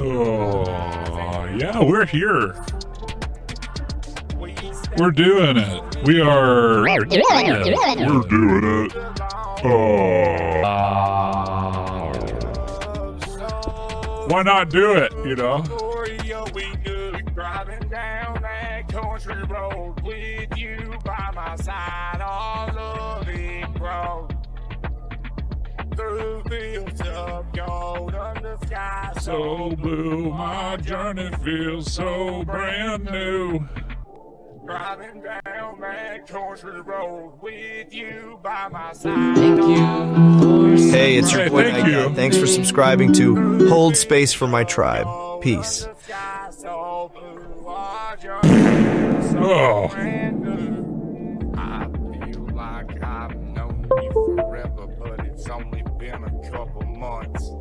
Oh, yeah, we're here. We're doing it. We are. We're doing it. Why not do it, you know? Driving down that country road with you by my side, all of it grows. Through fields of gold, under sky So blue, my journey feels so brand new. driving down that country road with you by my side. Thank you. Hey, it's your Hey, boy thank Night you. Guy. Thanks for subscribing to Hold Space for My Tribe. Peace. Sky so blue, our journey is so Oh. brand new. I feel like I've known you forever, but it's only been a couple months.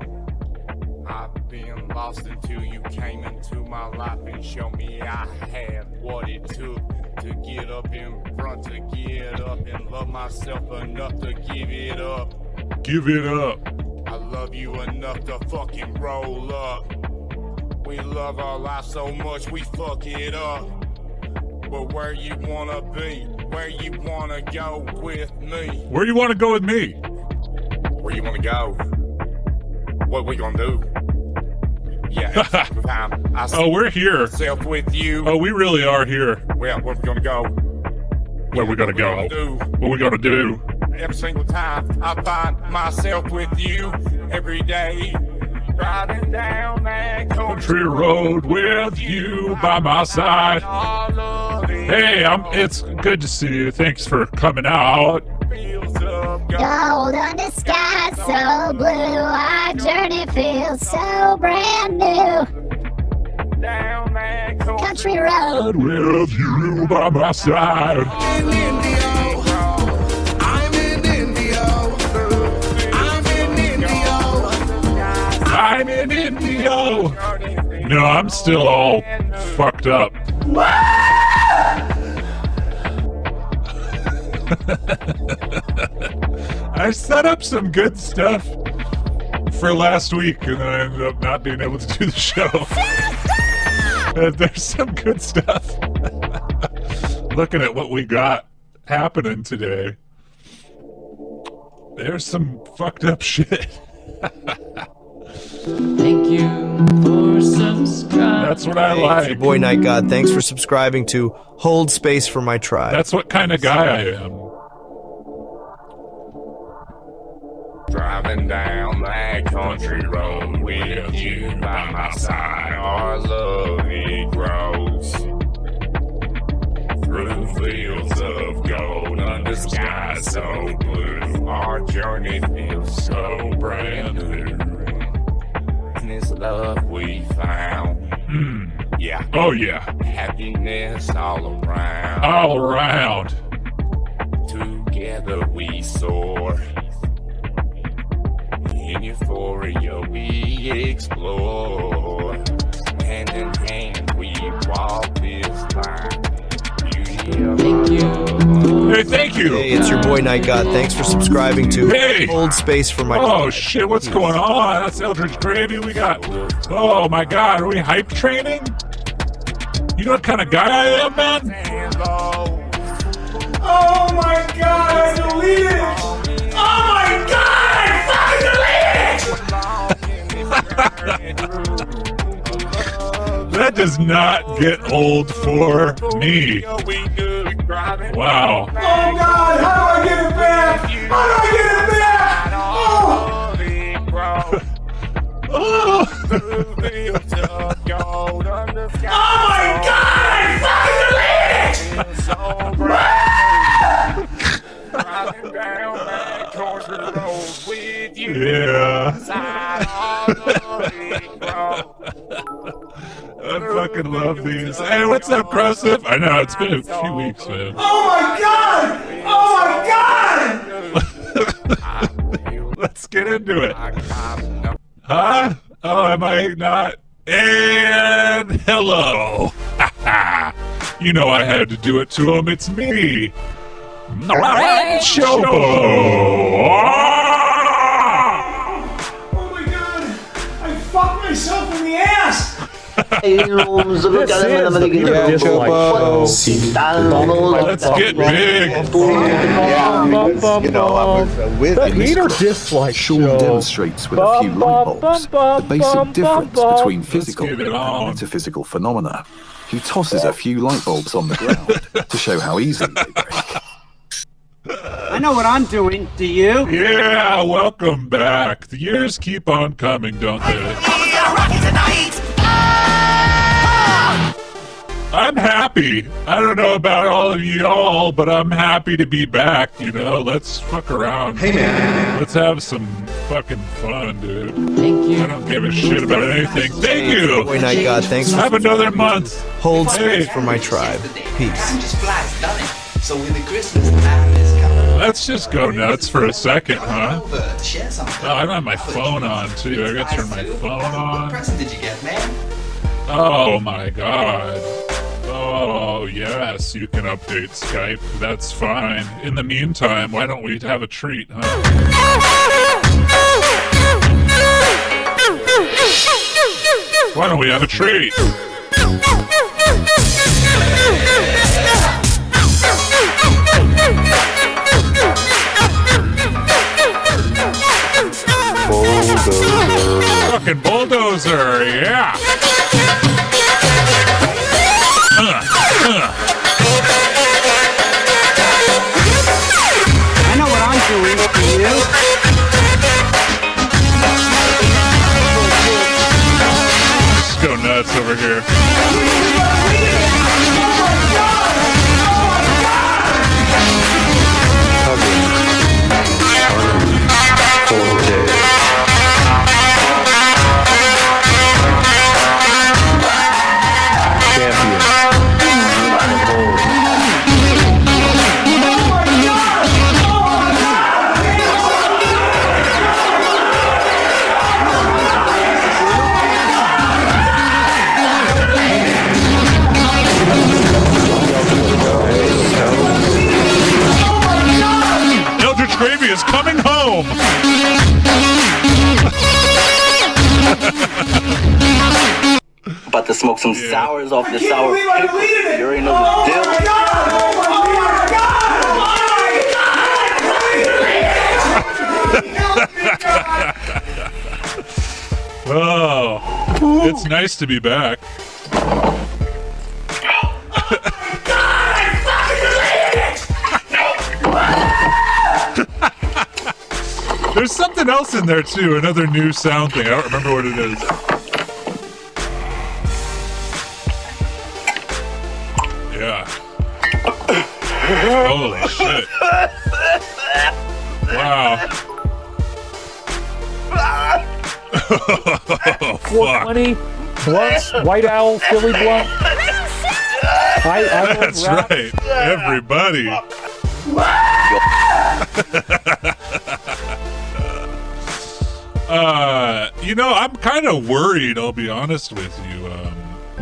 I've been lost until you came into my life and showed me I had what it took to get up in front, to get up and love myself enough to give it up. Give it up. I love you enough to fucking roll up. We love our life so much we fuck it up. But where you wanna be, where you wanna go with me, Where do you want to go with me? where you wanna go, what we gonna do? Yeah, every time I see Oh, we're here. myself with you, Oh, we really are here. well, where we gonna go? Where we gonna go? Do. What we gonna do? Every single time I find myself with you, every day, driving down that Country road with you by my side. all of it Hey, it's good to see you. Thanks for coming out. feels of Gold under sky so blue, our journey feels so brand new. down that Country road, With you by my side. I'm in Indio. I'm in Indio. No, I'm still all fucked up. I set up some good stuff for last week, and then I ended up not being able to do the show. There's some good stuff. Looking at what we got happening today, there's some fucked up shit. Thank you for subscribing. That's what I Hey, it's your like. boy Night God. Thanks for subscribing to Hold Space for My Tribe. That's what kind of guy I am. driving down that country road with you by my side. Our love it grows through fields of gold under skies so blue. Our journey feels so brand new. And this love we found, yeah, Oh yeah, happiness all around. all around. Together we soar. In euphoria we explore. Hand in hand we walk this line. Beauty of Thank you. Hey, thank you. Hey, it's your boy Night God. Thanks for subscribing to Hey! Hold Space for My Oh Tribe. shit, what's going on? That's Eldridge Gravy. We got. Oh my god, are we hype training? You know what kind of guy I am, man? and low. Oh my god, I deleted it! Oh my god, I fucking deleted it! That does not get old for me. Wow. Oh god, how do I get it back? How do I get it back? Oh, Oh, oh my god, I fucking deleted it! yeah. I fucking love these. Hey, what's up, Crosif? I know, it's been a few weeks, man. Oh my god! Oh my god! Let's get into it. Huh? Oh, am I not? And hello. You know I had to do it to him. It's me. Chobo. Oh my god! I fucked myself in the ass! Let's get big. You know, I was with The in this heater class. dislike Sean show. demonstrates with a few light bulbs the basic difference between physical get it and on. metaphysical phenomena. He tosses a few light bulbs on the ground to show how easily they break. I know what I'm doing. Do you? Yeah, welcome back. The years keep on coming, don't they? I'm happy. I don't know about all of y'all, but I'm happy to be back, you know? Let's fuck around. Hey, man. Let's have some fucking fun, dude. Thank I you. don't give a shit about anything. Thank you. Boy Night God, thanks for Have another month. hold Hey. space for my tribe. Peace. just flies, doesn't it? So when the Christmas time is coming Let's just go nuts for a second, huh? over to share something. Oh, I have my phone on, too. I gotta turn my phone What on. present did you get, man? Oh my god. Oh, yes, you can update Skype. That's fine. In the meantime, why don't we have a treat, huh? Why don't we have a treat? Fucking bulldozer, yeah! I know what I'm doing. Do you? Let's go nuts over here. Eldritch Gravy is coming home! About to smoke some sours off the sour believe I pickle. deleted it. You already know the deal. Oh my god! Oh my god! Oh, it's nice to be back. There's something else in there too, another new sound thing. I don't remember what it is. Yeah. Holy shit. Wow. Oh, fuck. 420 blunts, White Owl, Philly blunt. I That's right. Everybody. You know, I'm kind of worried, I'll be honest with you.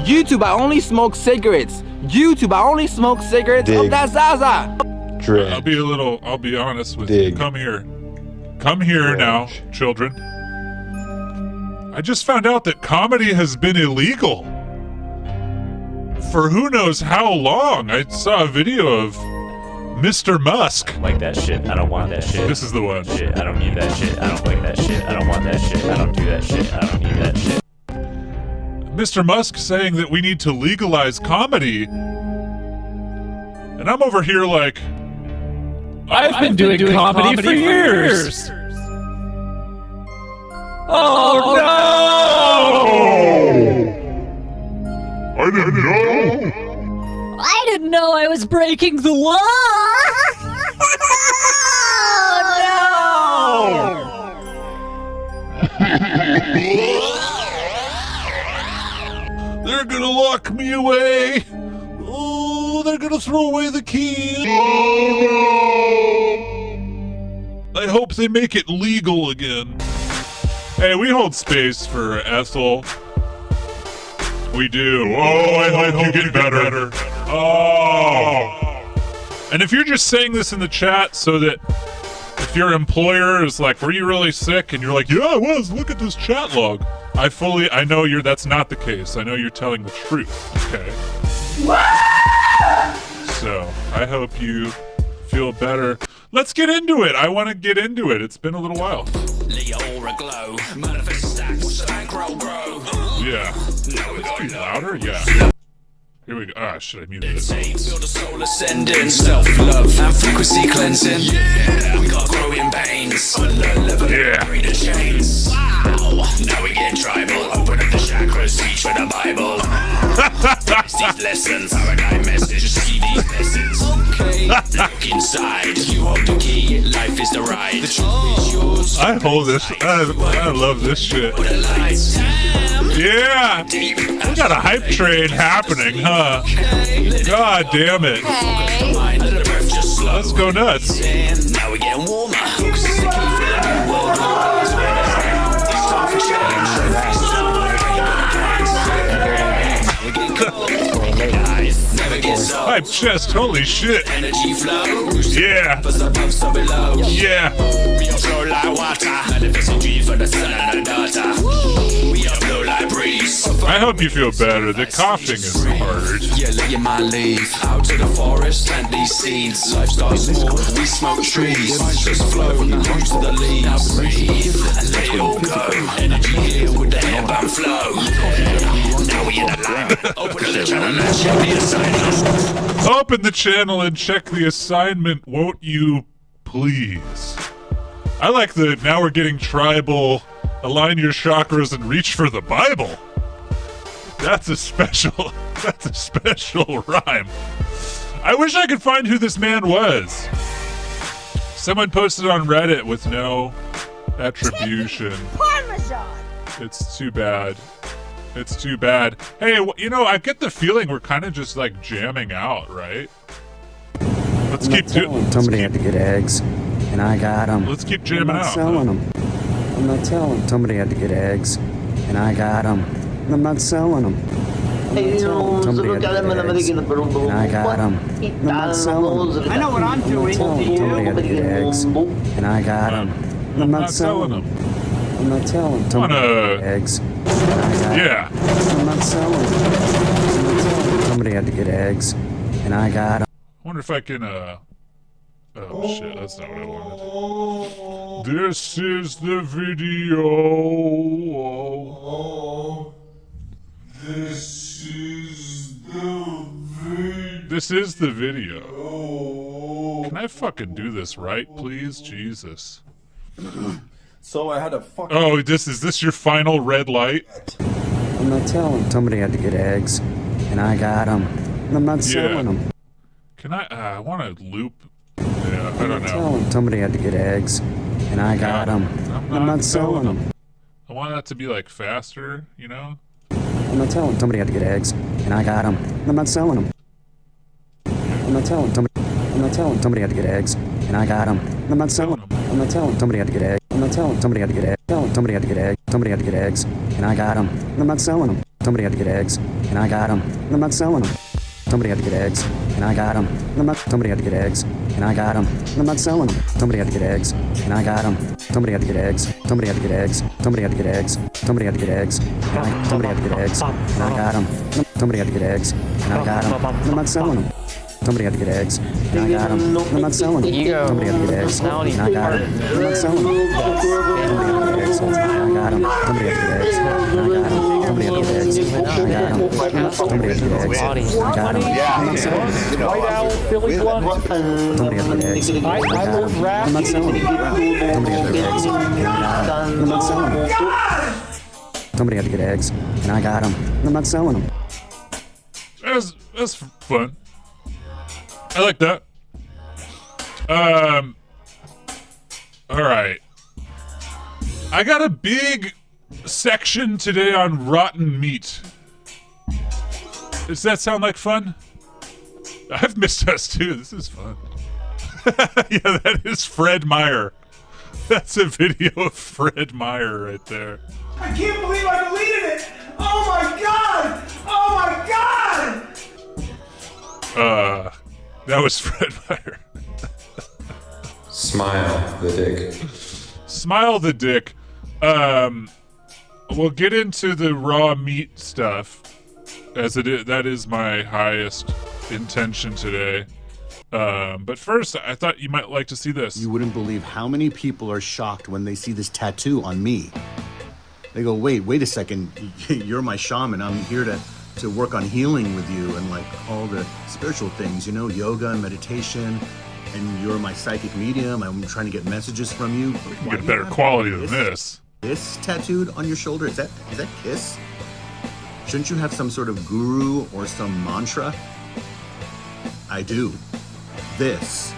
YouTube, I only smoke cigarettes. YouTube, I only smoke cigarettes. Dig. Of that Zaza. I'll be honest with you. Dig. Come here. Come here now, children. I just found out that comedy has been illegal for who knows how long. I saw a video of Mr. Musk. Like that shit. I don't want that shit. This is the one. Shit. I don't need that shit. I don't like that shit. I don't want that shit. I don't do that shit. I don't need that shit. Mr. Musk saying that we need to legalize comedy. And I'm over here like, I've been doing comedy for years. Oh no! I didn't know. I didn't know I was breaking the law. They're gonna lock me away. Oh, they're gonna throw away the key. I hope they make it legal again. Hey, we hold space for Ethel. We do. Oh, I hope you get better. Oh. And if you're just saying this in the chat so that if your employer is like, were you really sick? And you're like, yeah, I was. Look at this chat log. I know that's not the case. I know you're telling the truth, okay? So, I hope you feel better. Let's get into it. I want to get into it. It's been a little while. Yeah. Let's be louder? Yeah. Here we go. Ah, should I mute this? Build a soul ascending, self-love and frequency cleansing. Yeah, we got growing pains. Yeah. Read the chains. Wow. Now we get tribal. Open up the chakras, teach for the Bible. These lessons, paradigm message. See these lessons. Okay. Look inside. You hold the key. Life is the ride. The truth is yours. I hold this. I love this shit. Yeah. We got a hype train happening, huh? God damn it. Let's go nuts. Now we're getting warmer. Focus is the key for the new world order. It's time for change. We're getting cold. Never gets old. Hype chest, holy shit. Energy flow. Yeah. Above, so below. Yeah. We all flow like water. Manifesting dreams for the sun and the daughter. We all flow like breeze. I hope you feel better. The coughing is hard. Yeah, let your mind leave. Out to the forest, plant these seeds. Life starts small, we smoke trees. Just flow from the roots to the leaves. Now breathe and let it all go. Energy here with the hairband flow. Now we in alignment. Open the channel and check the assignment. Open the channel and check the assignment, won't you please? I like the now we're getting tribal, align your chakras and reach for the Bible. That's a special rhyme. I wish I could find who this man was. Someone posted on Reddit with no attribution. Parmesan. It's too bad. It's too bad. Hey, you know, I get the feeling we're kind of just like jamming out, right? Let's keep doing. Somebody had to get eggs, and I got them. Let's keep jamming I'm not out. selling them. I'm not telling. Somebody had to get eggs, and I got them. I'm not selling them. Somebody had to get eggs, and I got them. I'm not selling them. I know what I'm doing. Somebody had to get eggs, and I got them. I'm not selling them. I'm not telling. Somebody had to get eggs, and I got them. Yeah. I'm not selling them. I'm not telling. Somebody had to get eggs, and I got them. I wonder if I can, oh shit, that's not what I wanted. This is the video. This is the video. Can I fucking do this right, please? Jesus. So I had a fucking... Oh, is this your final red light? I'm not telling. Somebody had to get eggs, and I got them. I'm not selling them. Can I want to loop? Yeah, I don't know. Somebody had to get eggs, and I got them. I'm not selling them. I want that to be like faster, you know? I'm not telling. Somebody had to get eggs, and I got them. I'm not selling them. I'm not telling. I'm not telling. Somebody had to get eggs, and I got them. I'm not selling them. I'm not telling. Somebody had to get eggs. I'm not telling. Somebody had to get eggs. Somebody had to get eggs. Somebody had to get eggs, and I got them. I'm not selling them. Somebody had to get eggs, and I got them. I'm not selling them. Somebody had to get eggs, and I got them. I'm not. Somebody had to get eggs, and I got them. I'm not selling them. Somebody had to get eggs, and I got them. Somebody had to get eggs. Somebody had to get eggs. Somebody had to get eggs. Somebody had to get eggs. Somebody had to get eggs, and I got them. Somebody had to get eggs, and I got them. I'm not selling them. Somebody had to get eggs, and I got them. I'm not selling them. Somebody had to get eggs, and I got them. I'm not selling them. Somebody had to get eggs, and I got them. Somebody had to get eggs, and I got them. Somebody had to get eggs, and I got them. Somebody had to get eggs, and I got them. I'm not selling them. White Owl, Philly Blunt. Somebody had to get eggs, and I got them. rap. I'm not selling them. Somebody had to get eggs, and I got them. I'm not selling them. Somebody had to get eggs, and I got them. I'm not selling them. That's fun. I like that. All right. I got a big section today on rotten meat. Does that sound like fun? I've missed us too. This is fun. Yeah, that is Fred Meyer. That's a video of Fred Meyer right there. I can't believe I deleted it! Oh my god! Oh my god! That was Fred Meyer. Smile the dick. Smile the dick. we'll get into the raw meat stuff, as that is my highest intention today. But first, I thought you might like to see this. You wouldn't believe how many people are shocked when they see this tattoo on me. They go, wait a second, you're my shaman. I'm here to work on healing with you and like all the spiritual things, you know, yoga and meditation. And you're my psychic medium. I'm trying to get messages from you. We can get better quality than this. This tattooed on your shoulder, is that Kiss? Shouldn't you have some sort of guru or some mantra? I do. This.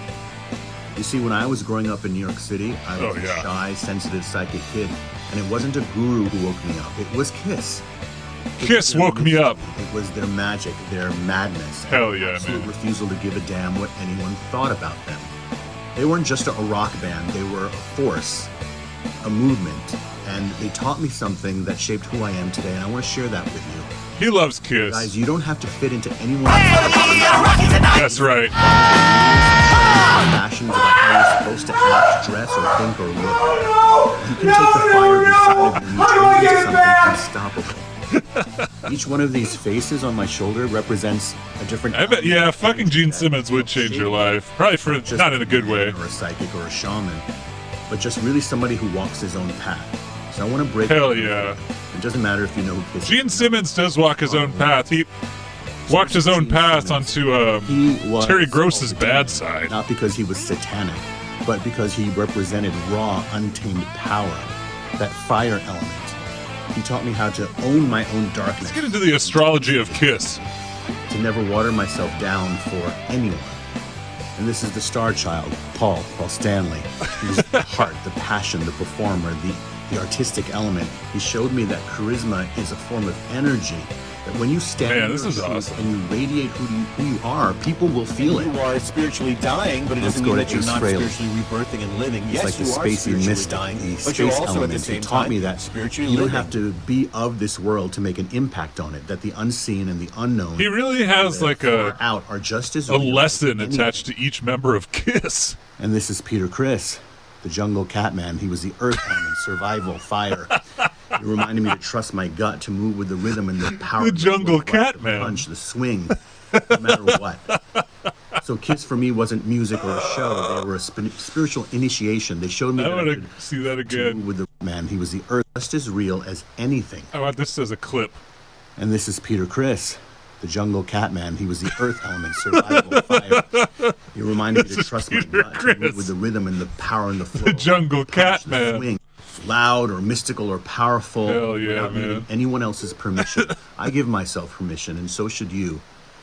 You see, when I was growing up in New York City, I was a shy, sensitive, psychic kid. And it wasn't a guru who woke me up. It was Kiss. Kiss woke me up. It was their magic, their madness. Hell yeah, absolute man. refusal to give a damn what anyone thought about them. They weren't just a rock band. They were a force, a movement. And they taught me something that shaped who I am today. And I want to share that with you. He loves Kiss. Guys, you don't have to fit into anyone else's. That's right. Fashions about how you're supposed to act, dress, or think, or look. You can take the fire inside of you and turn it into something unstoppable. Each one of these faces on my shoulder represents a different. I bet, yeah, fucking Gene Simmons would change your life. Probably for not in a good way. Or a psychic or a shaman, but just really somebody who walks his own path. So I want to break. Hell yeah. It doesn't matter if you know who Kiss is. Gene Simmons does walk his own path. He walked his own path onto Terry Gross's bad side. Not because he was satanic, but because he represented raw, untamed power, that fire element. He taught me how to own my own darkness. Let's get into the astrology of Kiss. To never water myself down for anyone. And this is the star child, Paul Stanley. He's the heart, the passion, the performer, the artistic element. He showed me that charisma is a form of energy. That when you stand this is awesome. and you radiate who you are, people will feel it. You are spiritually dying, but it doesn't mean that you're not spiritually rebirthing and living. It's like the spacey mystic, the space element. It taught me that you don't have to be of this world to make an impact on it. That the unseen and the unknown. He really has like are just as a lesson attached to each member of Kiss. And this is Peter Criss, the jungle cat man. He was the earth element, survival, fire. It reminded me to trust my gut, to move with the rhythm and the power. The jungle cat man. The punch, the swing, no matter what. So Kiss for me wasn't music or a show. They were a spiritual initiation. They showed me I want to see that again. With the man, he was the earth, just as real as anything. I want this as a clip. And this is Peter Criss, the jungle cat man. He was the earth element, survival, fire. You reminded me to trust my gut, to move with the rhythm and the power and the flow. The jungle cat man. Swing. Loud or mystical or powerful. Hell yeah, without needing man. anyone else's permission. I give myself permission, and so should you.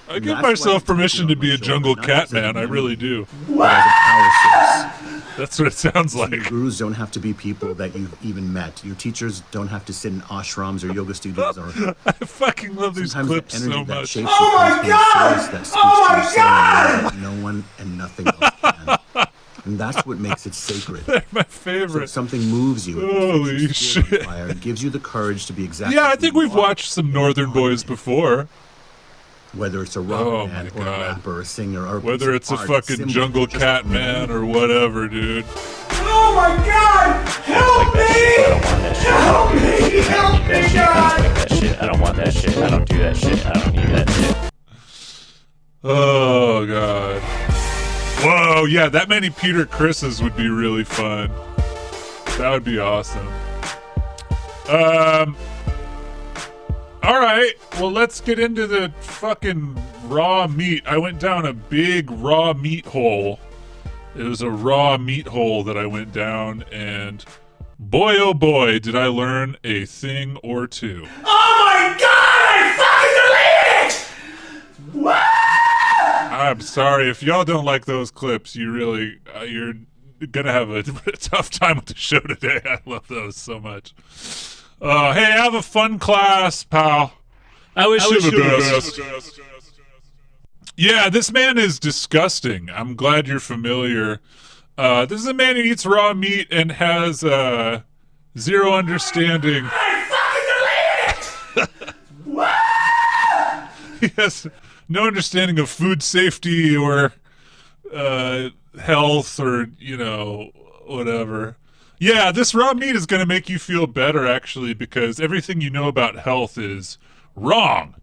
I give myself permission to be a jungle cat man. I really do. As a power source. That's what it sounds like. Your gurus don't have to be people that you've even met. Your teachers don't have to sit in ashrams or yoga studios. Or I fucking love these clips the energy so much. Shapes oh my god! That oh my god! No one and nothing else can. And that's what makes it sacred. They're my favorite. So if something moves you, holy shit! It gives you the courage to be exactly. Yeah, I think we've watched some Northern Boys before. Whether it's a rock band or a rapper or a singer or whether it's a fucking jungle cat man or whatever, dude. Oh my god! Help me! Help me! Help me, God! I don't want that shit. I don't do that shit. I don't need that shit. Oh god. Whoa, yeah, that many Peter Crisses would be really fun. That would be awesome. Alright, well let's get into the fucking raw meat. I went down a big raw meat hole. It was a raw meat hole that I went down, and boy oh boy did I learn a thing or two. Oh my god! I fucking deleted it! What? I'm sorry if y'all don't like those clips. You really, you're gonna have a tough time with the show today. I love those so much. Hey, have a fun class, pal. I wish you the best. Yeah, this man is disgusting. I'm glad you're familiar. This is a man who eats raw meat and has zero understanding. He has no understanding of food safety or health or, you know, whatever. Yeah, this raw meat is going to make you feel better, actually, because everything you know about health is wrong.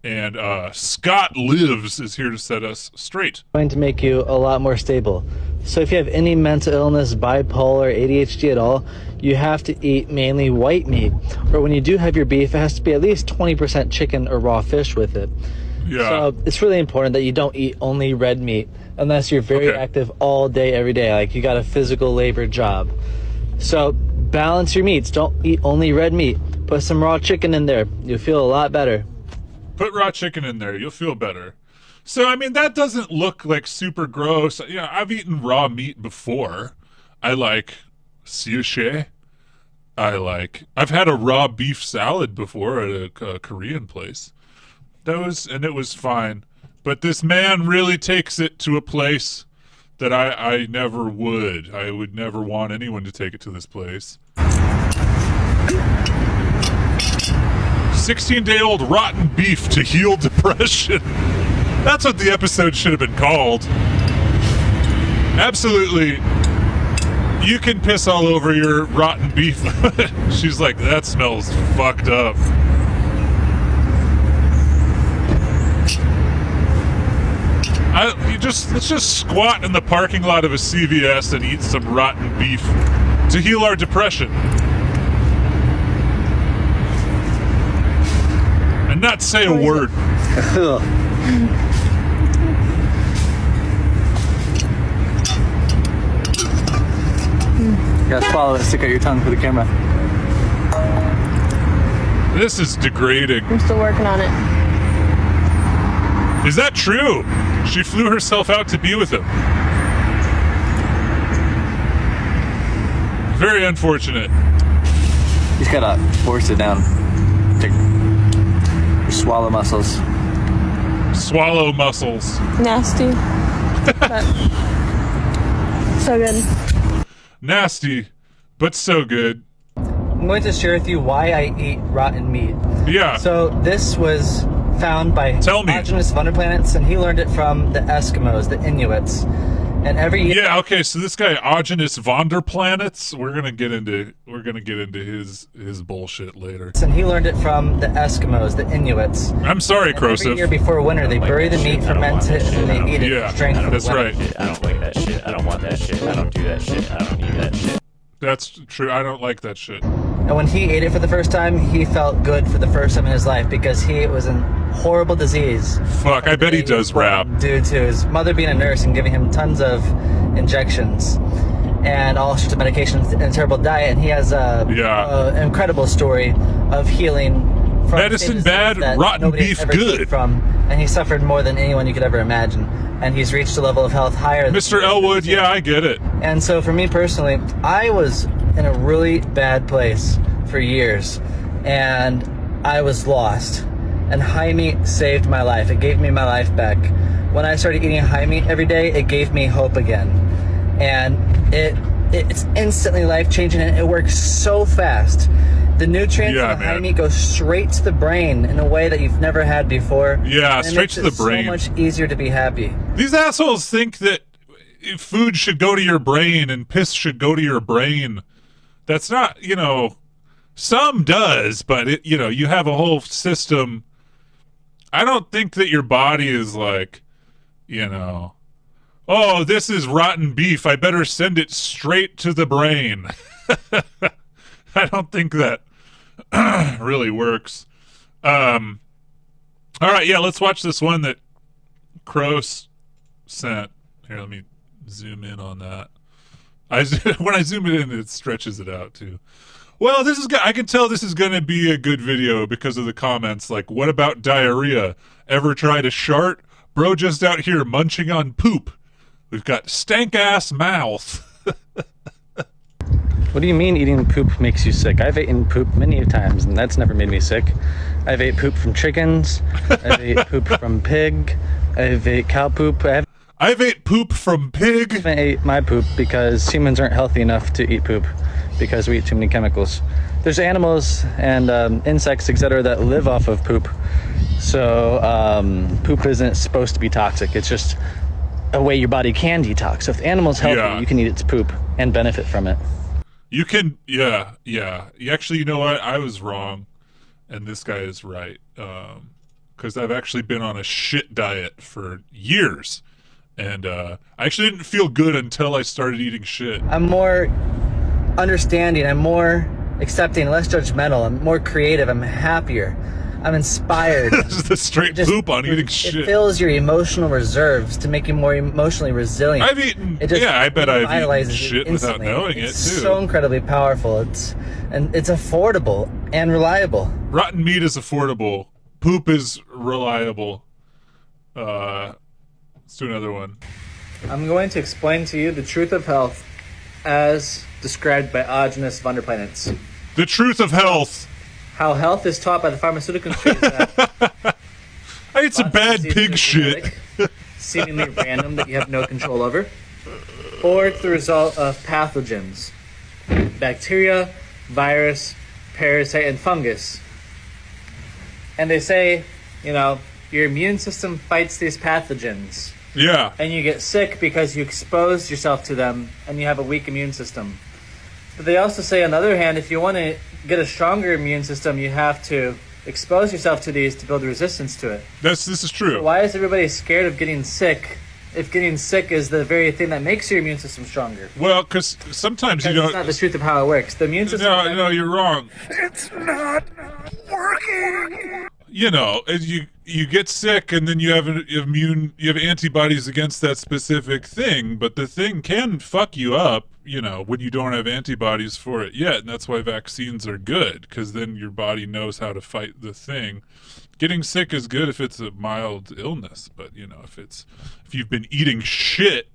And Scott Lives is here to set us straight. Going to make you a lot more stable. So if you have any mental illness, bipolar, ADHD at all, you have to eat mainly white meat. Or when you do have your beef, it has to be at least 20% chicken or raw fish with it. Yeah. So it's really important that you don't eat only red meat unless you're very active all day, every day. Like you got a physical labor job. So balance your meats. Don't eat only red meat. Put some raw chicken in there. You'll feel a lot better. Put raw chicken in there. You'll feel better. So, I mean, that doesn't look like super gross. Yeah, I've eaten raw meat before. I like sushi. I've had a raw beef salad before at a Korean place. And it was fine. But this man really takes it to a place that I never would. I would never want anyone to take it to this place. 16-day-old rotten beef to heal depression. That's what the episode should have been called. Absolutely. You can piss all over your rotten beef. She's like, that smells fucked up. Let's just squat in the parking lot of a CVS and eat some rotten beef to heal our depression. And not say a word. You gotta swallow it, stick out your tongue for the camera. This is degrading. I'm still working on it. Is that true? She flew herself out to be with him. Very unfortunate. You just gotta force it down. Take your swallow muscles. Swallow muscles. Nasty. But so good. Nasty, but so good. I'm going to share with you why I eat rotten meat. Yeah. So this was found by Arjunus Vonderplanets, and he learned it from the Eskimos, the Inuits. And every year... Yeah, okay, so this guy Arjunus Vonderplanets, we're gonna get into his bullshit later. And he learned it from the Eskimos, the Inuits. I'm sorry, Krosif. Every year before winter, they bury the meat, ferment it, and they eat it for strength for that's winter. right. I don't like that shit. I don't want that shit. I don't do that shit. I don't eat that shit. That's true. I don't like that shit. And when he ate it for the first time, he felt good for the first time in his life because it was a horrible disease. Fuck, I bet he does rap. Due to his mother being a nurse and giving him tons of injections and all sorts of medications and a terrible diet. And he has an incredible story of healing. From medicine bad, rotten beef good. From, and he suffered more than anyone you could ever imagine. And he's reached a level of health higher than Mr. Elwood, yeah, I get it. And so for me personally, I was in a really bad place for years, and I was lost. And high meat saved my life. It gave me my life back. When I started eating high meat every day, it gave me hope again. And it's instantly life-changing, and it works so fast. The nutrients in the high meat go straight to the brain in a way that you've never had before. Yeah, and straight to the brain. So much easier to be happy. These assholes think that food should go to your brain and piss should go to your brain. That's not, some does, but you have a whole system. I don't think that your body is like, oh, this is rotten beef. I better send it straight to the brain. I don't think that really works. All right, yeah, let's watch this one that Kros sent. Here, let me zoom in on that. When I zoom it in, it stretches it out too. Well, I can tell this is going to be a good video because of the comments. Like, what about diarrhea? Ever tried a shart? Bro just out here munching on poop. We've got stank-ass mouth. What do you mean eating poop makes you sick? I've eaten poop many times, and that's never made me sick. I've ate poop from chickens. I've ate poop from pig. I've ate cow poop. I've ate poop from pig. I haven't ate my poop because humans aren't healthy enough to eat poop because we eat too many chemicals. There's animals and insects, etc., that live off of poop. So poop isn't supposed to be toxic. It's just a way your body can detox. So if the animal's healthy, you can eat its poop and benefit from it. You can, yeah. Actually, you know what? I was wrong, and this guy is right. Because I've actually been on a shit diet for years, and I actually didn't feel good until I started eating shit. I'm more understanding. I'm more accepting, less judgmental. I'm more creative. I'm happier. I'm inspired. This is the straight poop on eating shit. It fills your emotional reserves to make you more emotionally resilient. I've eaten, I bet I've eaten shit without knowing it, too. It's so incredibly powerful. It's affordable and reliable. Rotten meat is affordable. Poop is reliable. Let's do another one. I'm going to explain to you the truth of health as described by Ogenus von der Planitz. The truth of health. How health is taught by the pharmaceutical industry is that I ate some bad pig shit. Seemingly random that you have no control over. Or it's the result of pathogens. Bacteria, virus, parasite, and fungus. And they say, your immune system fights these pathogens. Yeah. And you get sick because you expose yourself to them and you have a weak immune system. But they also say, on the other hand, if you want to get a stronger immune system, you have to expose yourself to these to build resistance to it. This is true. So why is everybody scared of getting sick if getting sick is the very thing that makes your immune system stronger? Well, because sometimes you don't... It's not the truth of how it works. The immune system... No, you're wrong. It's not working. You get sick and then you have antibodies against that specific thing, but the thing can fuck you up, when you don't have antibodies for it yet, and that's why vaccines are good, because then your body knows how to fight the thing. Getting sick is good if it's a mild illness, but if you've been eating shit,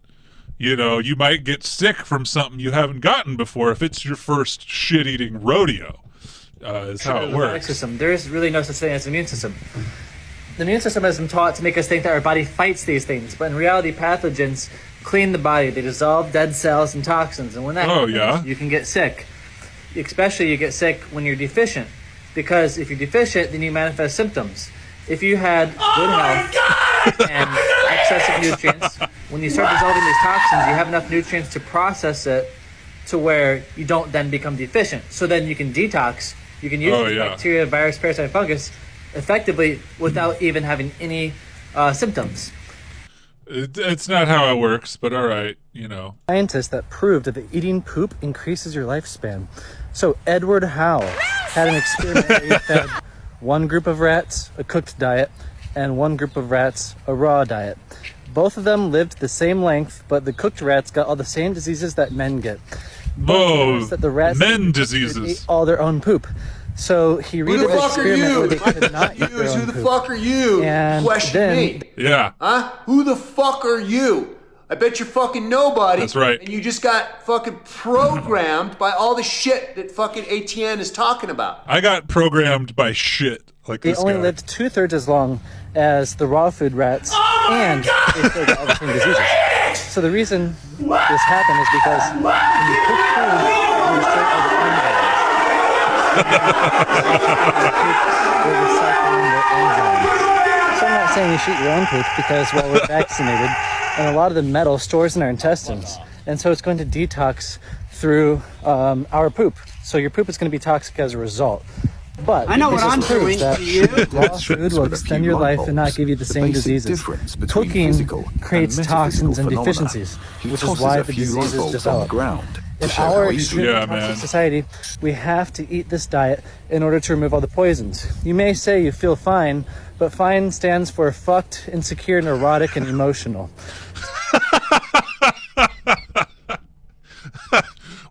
you might get sick from something you haven't gotten before if it's your first shit-eating rodeo. Is how it works. System. There is really no such thing as the immune system. The immune system has been taught to make us think that our body fights these things, but in reality, pathogens clean the body. They dissolve dead cells and toxins, and when that happens, you can get sick. Especially you get sick when you're deficient, because if you're deficient, then you manifest symptoms. If you had good health and excessive nutrients, when you start dissolving these toxins, you have enough nutrients to process it to where you don't then become deficient. So then you can detox. You can use bacteria, virus, parasite, fungus effectively without even having any symptoms. It's not how it works, but all right, Scientists that proved that eating poop increases your lifespan. So Edward Howe had an experiment where he fed one group of rats a cooked diet and one group of rats a raw diet. Both of them lived the same length, but the cooked rats got all the same diseases that men get. That the rats men diseases. Ate all their own poop. So he redid an experiment where they could not eat their own Who the poop. fuck are you? And Question then, me. Yeah. Huh? Who the fuck are you? I bet you're fucking nobody. That's right. And you just got fucking programmed by all the shit that fucking ATN is talking about. I got programmed by shit like they this only guy. lived 2/3 as long as the raw food rats, and they still got all the same diseases. So the reason this happened is because when you cook food, you destroy all the They're recycling their enzymes. So I'm not saying you should eat your own poop because, well, we're vaccinated, and a lot of the metal stores in our intestines, and so it's going to detox through our poop. So your poop is going to be toxic as a result. But I know what I'm doing that to you. raw food will extend your life and not give you the same diseases. Cooking creates toxins and deficiencies, which is why the diseases develop. In our extremely toxic society, we have to eat this diet in order to remove all the poisons. You may say you feel fine, but fine stands for fucked, insecure, neurotic, and emotional.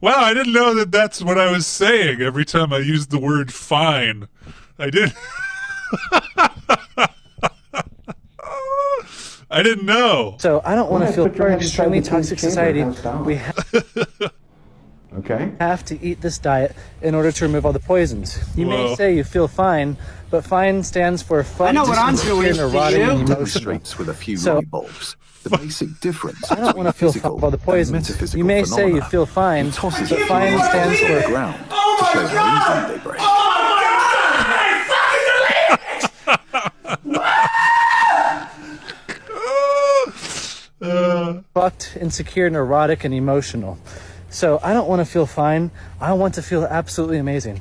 Wow, I didn't know that that's what I was saying every time I used the word fine. I did. I didn't know. So I don't want to feel part of an extremely toxic society. We have to eat this diet in order to remove all the poisons. You may say you feel fine, but fine stands for fucked, I know what I'm doing to neurotic, and emotional. Demonstrates with a few light bulbs the basic difference I don't want to feel fucked by the poisons. You may say you feel fine, but fine stands for ground to show how easily they break. fucked, insecure, neurotic, and emotional. So I don't want to feel fine. I want to feel absolutely amazing.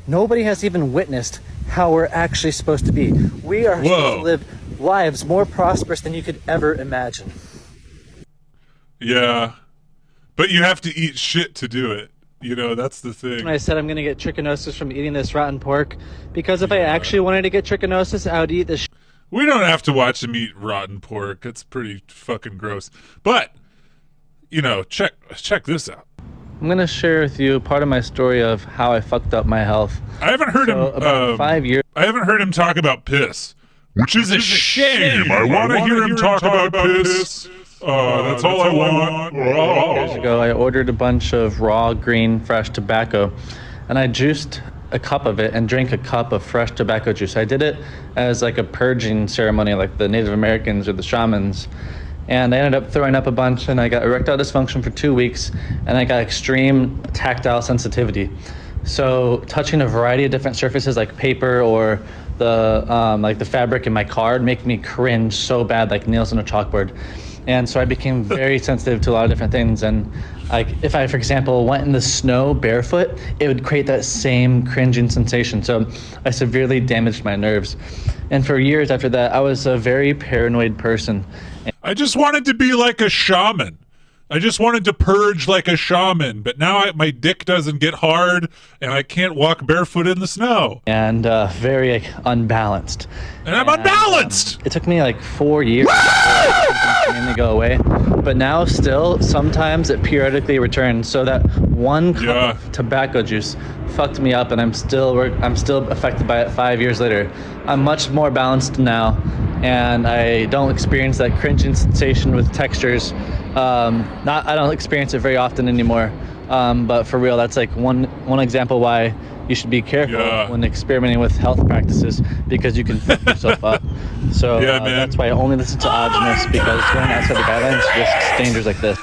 Nobody has even witnessed how we're actually supposed to be. We are supposed to live lives more prosperous than you could ever imagine. Yeah. But you have to eat shit to do it. You know, that's the thing. I said I'm going to get trichinosis from eating this rotten pork, because if I actually wanted to get trichinosis, I would eat this. We don't have to watch him eat rotten pork. It's pretty fucking gross. But, you know, check this out. I'm going to share with you part of my story of how I fucked up my health. I haven't heard him about 5 years. I haven't heard him talk about piss, which is a shame. I want to hear him talk about piss. That's all I want. Years ago, I ordered a bunch of raw, green, fresh tobacco, and I juiced a cup of it and drank a cup of fresh tobacco juice. I did it as like a purging ceremony, like the Native Americans or the shamans. And I ended up throwing up a bunch, and I got erectile dysfunction for 2 weeks, and I got extreme tactile sensitivity. So touching a variety of different surfaces like paper or the fabric in my car would make me cringe so bad, like nails on a chalkboard. And so I became very sensitive to a lot of different things. And like if I, for example, went in the snow barefoot, it would create that same cringing sensation. So I severely damaged my nerves. And for years after that, I was a very paranoid person. I just wanted to be like a shaman. I just wanted to purge like a shaman, but now my dick doesn't get hard and I can't walk barefoot in the snow. And very unbalanced. And I'm unbalanced! It took me like 4 years to go away. But now still, sometimes it periodically returns. So that one cup of tobacco juice fucked me up, and I'm still affected by it 5 years later. I'm much more balanced now, and I don't experience that cringing sensation with textures. I don't experience it very often anymore, but for real, that's like one example why you should be careful when experimenting with health practices, because you can fuck yourself up. So that's why I only listen to Audinus, because going outside the guidelines risks dangers like this.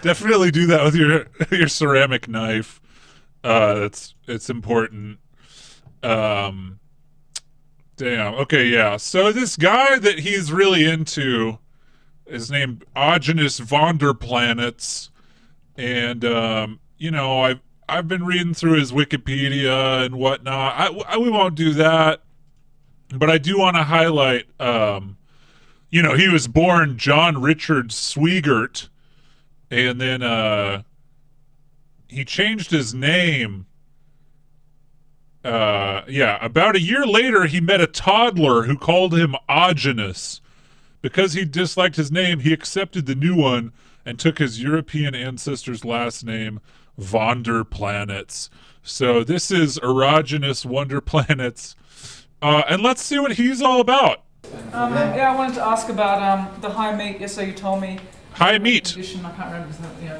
Definitely do that with your ceramic knife. It's important. Damn. Okay, yeah. So this guy that he's really into is named Audinus Vonderplanets, and you know, I've been reading through his Wikipedia and whatnot. We won't do that, but I do want to highlight. You know, he was born John Richard Swigert, and then he changed his name. About a year later, he met a toddler who called him Audinus. Because he disliked his name, he accepted the new one and took his European ancestor's last name, Vonderplanets. So this is Erogenous Wonderplanets. And let's see what he's all about. Yeah, I wanted to ask about the high meat. Yes, so you told me. High meat. Condition, I can't remember,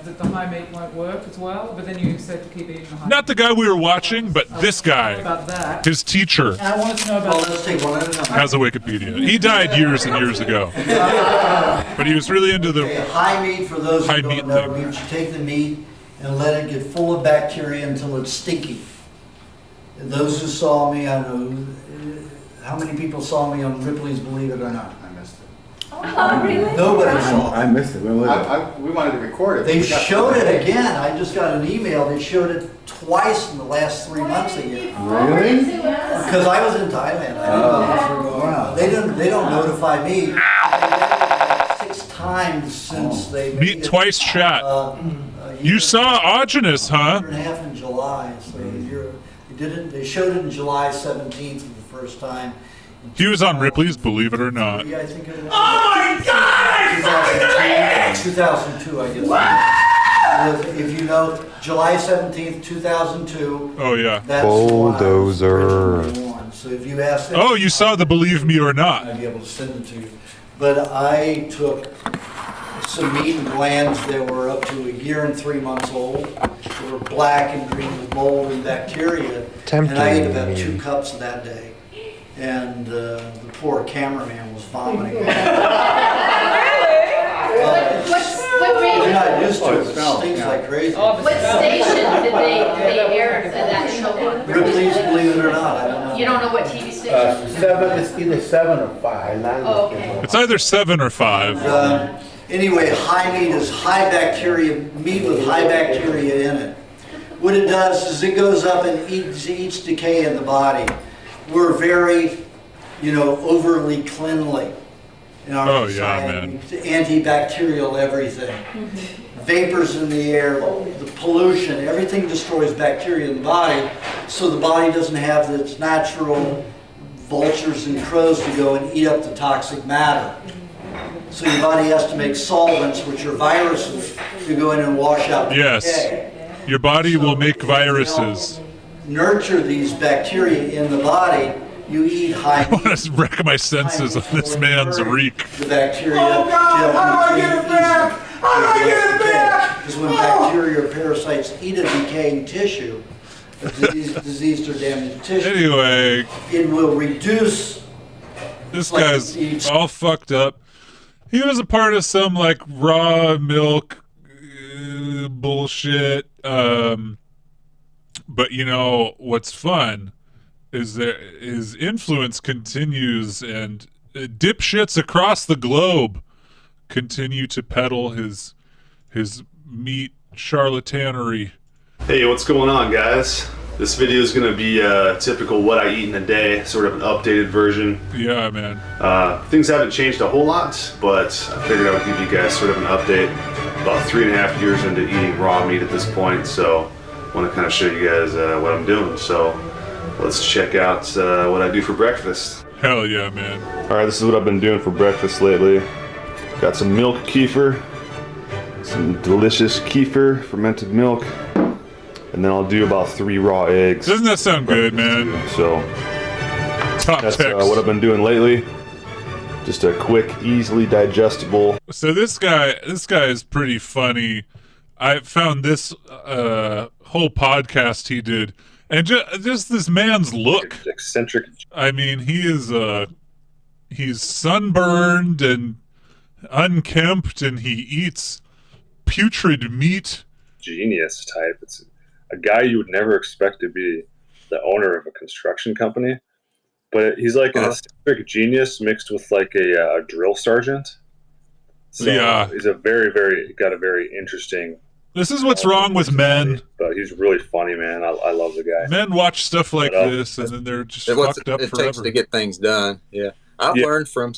that the high meat won't work as well, but then you said to keep eating the high Not the guy we were watching, but this guy. About that. His teacher. And I wanted to know about let's take one at a time. Has a Wikipedia. He died years and years ago. But he was really into the high meat, for those high who meat don't know, thing. means you take the meat and let it get full of bacteria until it's stinky. And those who saw me, I know, how many people saw me on Ripley's Believe It or Not? I missed it. Oh, really? Nobody saw it. I missed it. Where was it? We wanted to record it. They showed it again. I just got an email. They showed it twice in the last 3 months again. Really? Because I was in Thailand. I didn't know this was going on. They don't notify me. 6 times since they Meet twice chat. You saw Audinus, huh? A year and a half in July. So they showed it in July 17th for the first time. He was on Ripley's Believe It or Not. I think it was, Oh my God! 2002, I guess. If you know, July 17th, 2002. Oh yeah. That's Bulldozer. So if you ask them, Oh, you saw the Believe Me or Not. I'd be able to send it to you. But I took some meat and glands that were up to a year and 3 months old. They were black and green with mold and bacteria. And I ate about 2 cups that day. And the poor cameraman was vomiting. What They're not used to it. It stinks like crazy. What station did they air that show on? Ripley's Believe It or Not. I don't know. You don't know what TV station? 7. It's either 7 or 5. Oh, okay. It's either 7 or 5. Anyway, high meat is high bacteria, meat with high bacteria in it. What it does is it goes up and eats decay in the body. We're very, overly cleanly in our society. Antibacterial everything. Vapors in the air, the pollution, everything destroys bacteria in the body, so the body doesn't have its natural vultures and crows to go and eat up the toxic matter. So your body has to make solvents, which are viruses, to go in and wash out the decay. Your body will make viruses. Nurture these bacteria in the body. You eat high. I want to wreck my senses on this man's reek. The bacteria. Oh God! How do I get it back? How do I get it back? Because when bacteria or parasites eat a decaying tissue, a diseased or damaged tissue, anyway, it will reduce. This guy's all fucked up. He was a part of some like raw milk bullshit. But what's fun is that his influence continues, and dipshits across the globe continue to peddle his meat charlatanery. Hey, what's going on, guys? This video is going to be typical what I eat in a day, sort of an updated version. Yeah, man. Things haven't changed a whole lot, but I figured I would give you guys sort of an update. About 3.5 years into eating raw meat at this point, so I want to kind of show you guys what I'm doing. So let's check out what I do for breakfast. Hell yeah, man. All right, this is what I've been doing for breakfast lately. Got some milk kefir, some delicious kefir, fermented milk, and then I'll do about 3 raw eggs. Doesn't that sound good, man? So that's what I've been doing lately. Just a quick, easily digestible. So this guy is pretty funny. I found this whole podcast he did, and just this man's look. Eccentric. I mean, he's sunburned and unkempt, and he eats putrid meat. Genius type. It's a guy you would never expect to be the owner of a construction company, but he's like an eccentric genius mixed with like a drill sergeant. So yeah, he's got a very interesting. This is what's wrong with men. But he's really funny, man. I love the guy. Men watch stuff like this, and then they're just fucked up forever. It takes to get things done. Yeah, I learned from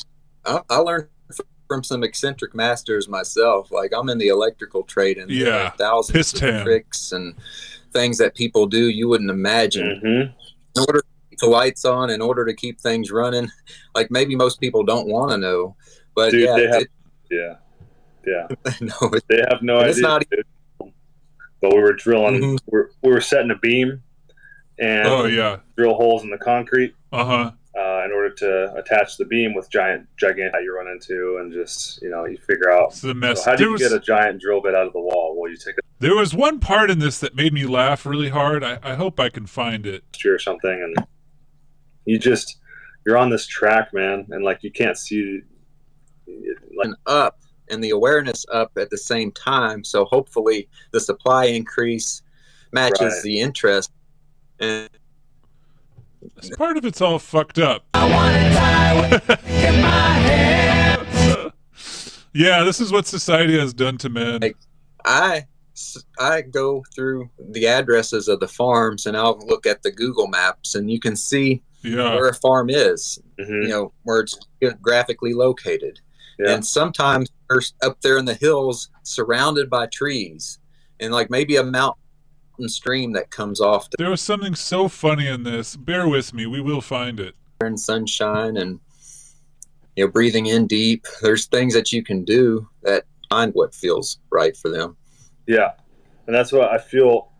some eccentric masters myself. Like I'm in the electrical trade, and there are thousands of tricks and things that people do you wouldn't imagine. In order to keep the lights on, in order to keep things running, like maybe most people don't want to know, but dude, they have no idea. It's not. But we were drilling. We were setting a beam, and drill holes in the concrete. In order to attach the beam with gigantic that you run into, and just you figure out. It's a mess. So how do you get a giant drill bit out of the wall? Well, you take a. There was one part in this that made me laugh really hard. I hope I can find it. Or something, and you're on this track, man, and like you can't see. Like up. And the awareness up at the same time, so hopefully the supply increase matches the interest. And this part of it's all fucked up. Yeah, this is what society has done to men. Like, I go through the addresses of the farms, and I'll look at the Google Maps, and you can see where a farm is. Where it's geographically located. Yeah. And sometimes they're up there in the hills surrounded by trees and like maybe a mountain stream that comes off. There was something so funny in this. Bear with me. We will find it. In sunshine and breathing in deep. There's things that you can do that find what feels right for them. Yeah. And that's what I feel.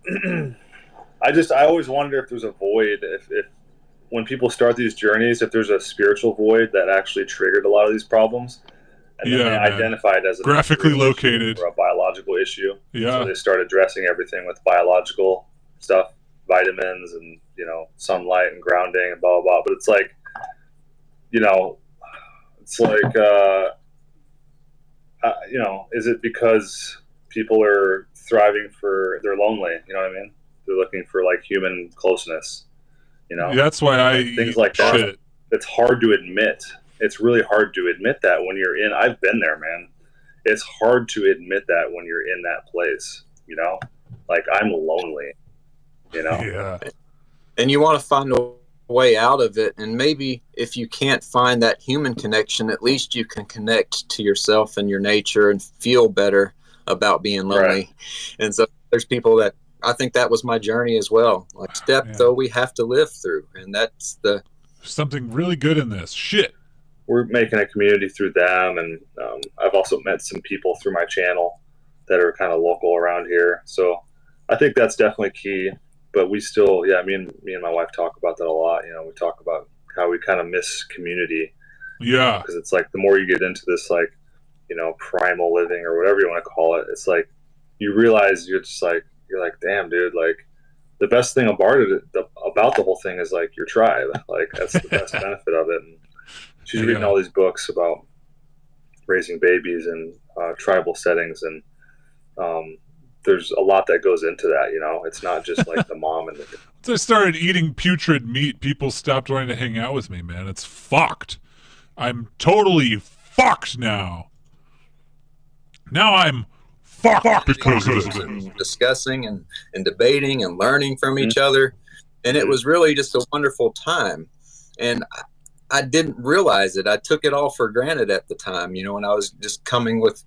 I always wonder if there's a void, if when people start these journeys, if there's a spiritual void that actually triggered a lot of these problems. And then they identify it as a graphically located or a biological issue. Yeah. So they start addressing everything with biological stuff, vitamins and, sunlight and grounding and blah, blah, blah. But it's like, is it because people are thriving they're lonely? You know what I mean? They're looking for like human closeness, That's why I things eat like that. Shit. It's hard to admit. It's really hard to admit that when you're in. I've been there, man. it's hard to admit that when you're in that place, you know? Like, I'm lonely, you know? Yeah. And you want to find a way out of it. And maybe if you can't find that human connection, at least you can connect to yourself and your nature and feel better about being lonely. Right. And so there's people that, I think that was my journey as well. Like, though we have to live through. And that's something really good in this. Shit. We're making a community through them, and I've also met some people through my channel that are kind of local around here. So I think that's definitely key. But we still, me and my wife talk about that a lot. You know, we talk about how we kind of miss community. Yeah. Because it's like the more you get into this, like, you know, primal living or whatever you want to call it, it's like you realize you're like, damn, dude, like the best thing about the whole thing is like your tribe. Like that's the best benefit of it. And she's reading all these books about raising babies in tribal settings, and there's a lot that goes into that, you know. It's not just like the mom and the Once I started eating putrid meat, people stopped wanting to hang out with me, man. It's fucked. I'm totally fucked now. Now I'm fucked because of it. Discussing and debating and learning from each other. And it was really just a wonderful time. And I didn't realize it. I took it all for granted at the time, you know, when I was just coming with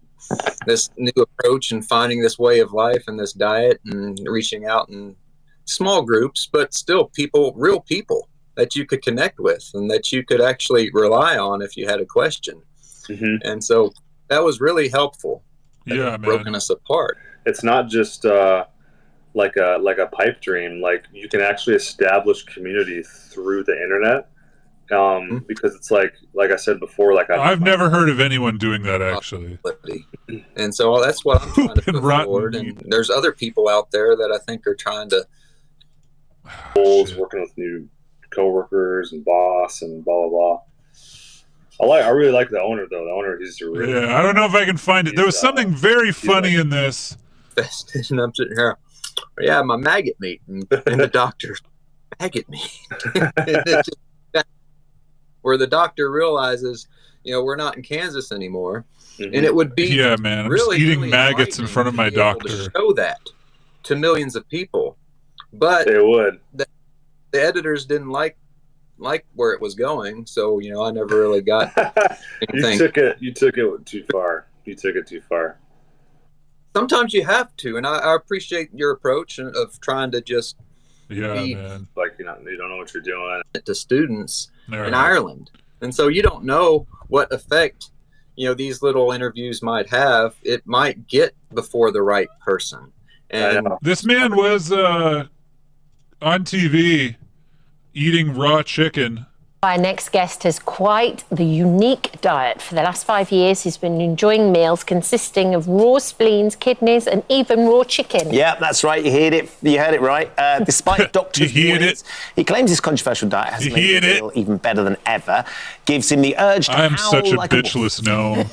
this new approach and finding this way of life and this diet and reaching out in small groups, but still real people that you could connect with and that you could actually rely on if you had a question. And so that was really helpful. Yeah, man. Broken us apart. It's not just like a pipe dream. Like you can actually establish community through the internet. Because it's like I said before, like I've never heard of anyone doing that actually. And so that's what I'm trying to put forward. And there's other people out there that I think are trying to working with new coworkers and boss and blah blah blah. I really like the owner though. The owner, he's a really I don't know if I can find it. There was something very funny in this. And I'm sitting here, my maggot meat, and the doctor, maggot meat. Where the doctor realizes, you know, we're not in Kansas anymore, and it would be man, I'm just eating maggots in front of my doctor. To show that to millions of people, but they would. The editors didn't like where it was going, so you know, I never really got anything. You took it too far. You took it too far. Sometimes you have to, and I appreciate your approach of trying to just man, like you don't know what you're doing to students in Ireland, and so you don't know what effect, you know, these little interviews might have. It might get before the right person. And this man was on TV eating raw chicken. Our next guest has quite the unique diet. For the last 5 years, he's been enjoying meals consisting of raw spleens, kidneys, and even raw chicken. Yeah, that's right. You heard it. You heard it right. Despite doctors' warnings, he claims his controversial diet has made him feel even better than ever. Gives him the urge to I'm howl such a like bitchless gnome.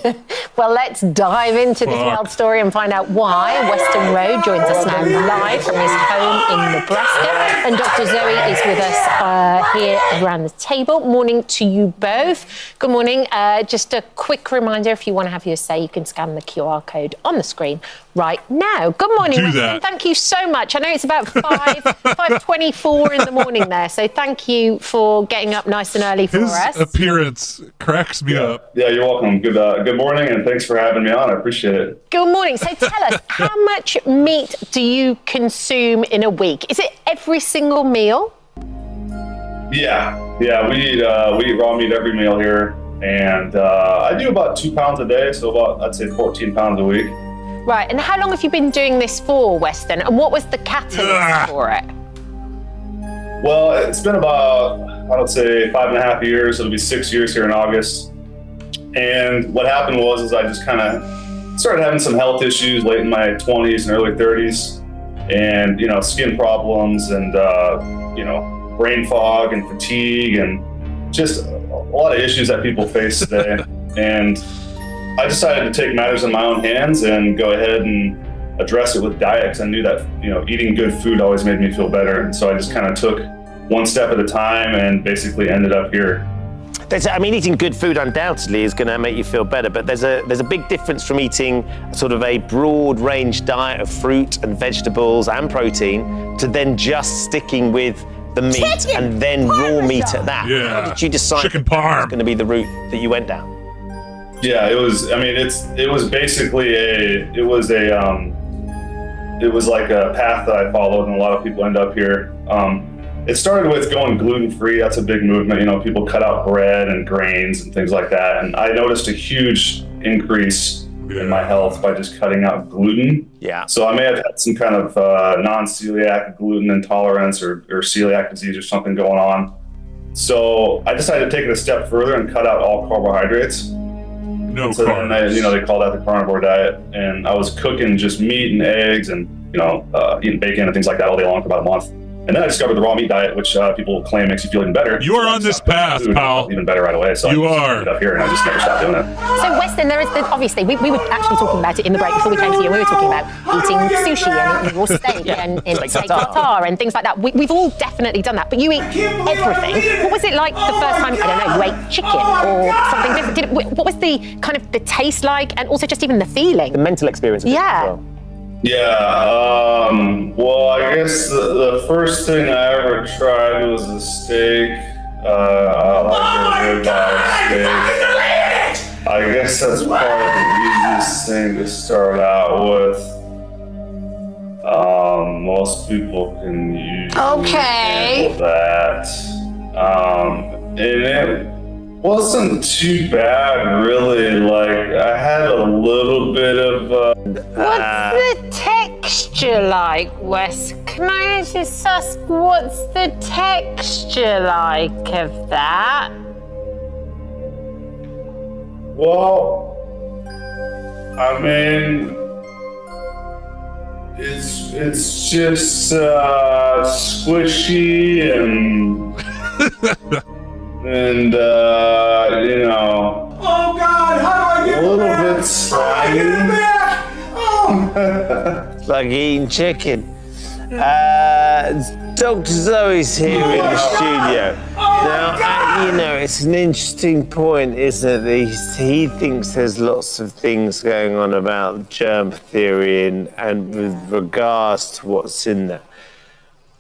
Well, let's dive into this wild story and find out why Weston Rowe joins us now live from his home in Nebraska. And Dr. Zoe is with us here around the table. Morning to you both. Good morning. Just a quick reminder, if you want to have your say, you can scan the QR code on the screen right now. Good morning, Weston. Thank you so much. I know it's about 5:24 in the morning there, so thank you for getting up nice and early for us. His appearance cracks me up. Yeah, you're welcome. Good morning, and thanks for having me on. I appreciate it. Good morning. So tell us, how much meat do you consume in a week? Is it every single meal? Yeah, we eat raw meat every meal here, and I do about 2 pounds a day, so about, I'd say 14 pounds a week. Right, and how long have you been doing this for, Weston? And what was the catalyst for it? Well, it's been about, I would say, 5.5 years. It'll be 6 years here in August. And what happened was I just kind of started having some health issues late in my 20s and early 30s, and you know, skin problems and you know, brain fog and fatigue and just a lot of issues that people face today. And I decided to take matters in my own hands and go ahead and address it with diet, because I knew that, you know, eating good food always made me feel better. And so I just kind of took one step at a time and basically ended up here. I mean, eating good food undoubtedly is going to make you feel better, but there's a big difference from eating sort of a broad range diet of fruit and vegetables and protein to then just sticking with the meat and then raw meat at that. Yeah. How did you decide Chicken that parm was going to be the route that you went down? Yeah, it was. I mean, it was basically it was like a path that I followed, and a lot of people end up here. It started with going gluten-free. That's a big movement. You know, people cut out bread and grains and things like that. And I noticed a huge increase in my health by just cutting out gluten. Yeah. So I may have had some kind of non-celiac gluten intolerance or celiac disease or something going on. So I decided to take it a step further and cut out all carbohydrates. No so carbs. Then they called that the carnivore diet, and I was cooking just meat and eggs and eating bacon and things like that all day long for about a month. And then I discovered the raw meat diet, which people claim makes you feel even better. You are on this path, pal. Even better right away. So You I just are. ended up here, and I just never stopped doing it. So Weston, there's obviously we were actually talking about it in the break before we came to you. And we were talking about eating sushi and eating raw steak and steak tartare and things like that. We've all definitely done that. But you eat everything. What was it like the first time? I don't know. You ate chicken or something different. What was the kind of the taste like, and also just even the feeling, the mental experience? Of it as well. Yeah, well, I guess the first thing I ever tried was a steak. I like a ribeye steak. I guess that's probably the easiest thing to start out with. Most people can usually handle that. And it wasn't too bad, really. Like, I had a little bit of What's the texture like, Wes? Can I just ask, what's the texture like of that? Well, I mean, it's just squishy and Oh God, how do I get a little back? bit slimy. It's like eating chicken. Dr. Zoe's here in the studio. Now, it's an interesting point, isn't it? He thinks there's lots of things going on about germ theory and with regards to what's in there.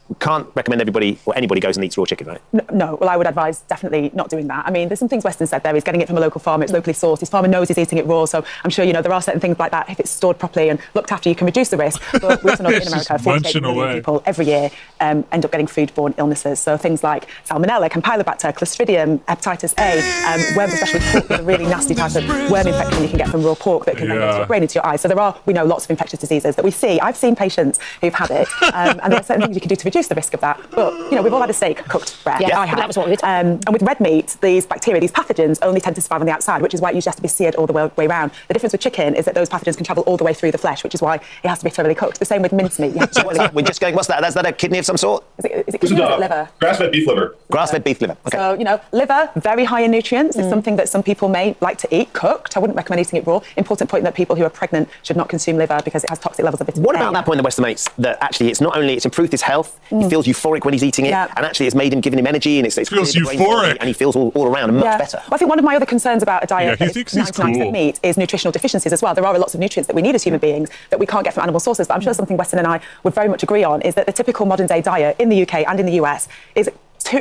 We can't recommend anybody goes and eats raw chicken, right? No, well, I would advise definitely not doing that. I mean, there's some things Weston said there. He's getting it from a local farmer. It's locally sourced. His farmer knows he's eating it raw. So I'm sure, there are certain things like that. If it's stored properly and looked after, you can reduce the risk. But we also know that in America, 48 million people every year end up getting foodborne illnesses. So things like Salmonella, Campylobacter, Clostridium, Hepatitis A, worms, especially pork, with a really nasty type of worm infection you can get from raw pork that can then go into your brain, into your eyes. So we know lots of infectious diseases that we see. I've seen patients who've had it, and there are certain things you can do to reduce the risk of that. But, we've all had a steak cooked rare. Yeah, I have. that was what we did. And with red meat, these bacteria, these pathogens only tend to survive on the outside, which is why it usually has to be seared all the way around. The difference with chicken is that those pathogens can travel all the way through the flesh, which is why it has to be thoroughly cooked. The same with mincemeat. We're just going, what's that? Is that a kidney of some sort? Is it kidney or is it liver? Grass-fed beef liver. Grass-fed beef liver. Okay. So, liver, very high in nutrients. It's something that some people may like to eat cooked. I wouldn't recommend eating it raw. Important point that people who are pregnant should not consume liver because it has toxic levels of vitamin What A. about that point that Weston makes, that actually it's not only, it's improved his health, he feels euphoric when he's eating it, and actually it's giving him energy, and it's feels euphoric, and he feels all around and much better. Well, I think one of my other concerns about a diet that is 99% meat is nutritional deficiencies as well. There are lots of nutrients that we need as human beings that we can't get from animal sources, but I'm sure something Weston and I would very much agree on is that the typical modern day diet in the UK and in the US is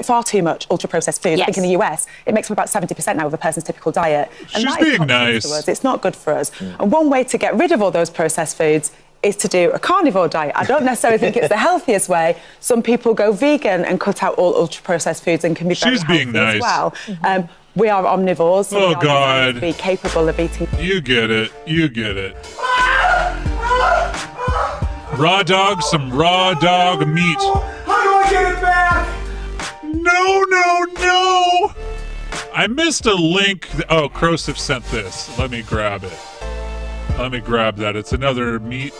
far too much ultra-processed food. I think in the US, it makes up about 70% now of a person's typical diet. And She's that is being toxic nice. to us. It's not good for us. And one way to get rid of all those processed foods is to do a carnivore diet. I don't necessarily think it's the healthiest way. Some people go vegan and cut out all ultra-processed foods and can be very healthy being nice. as well. We are omnivores, so we are God. designed to be capable of eating. You get it. Raw dog, some raw dog meat. How do I get it back? No. I missed a link. Oh, Krosif sent this. Let me grab it. Let me grab that. It's another meat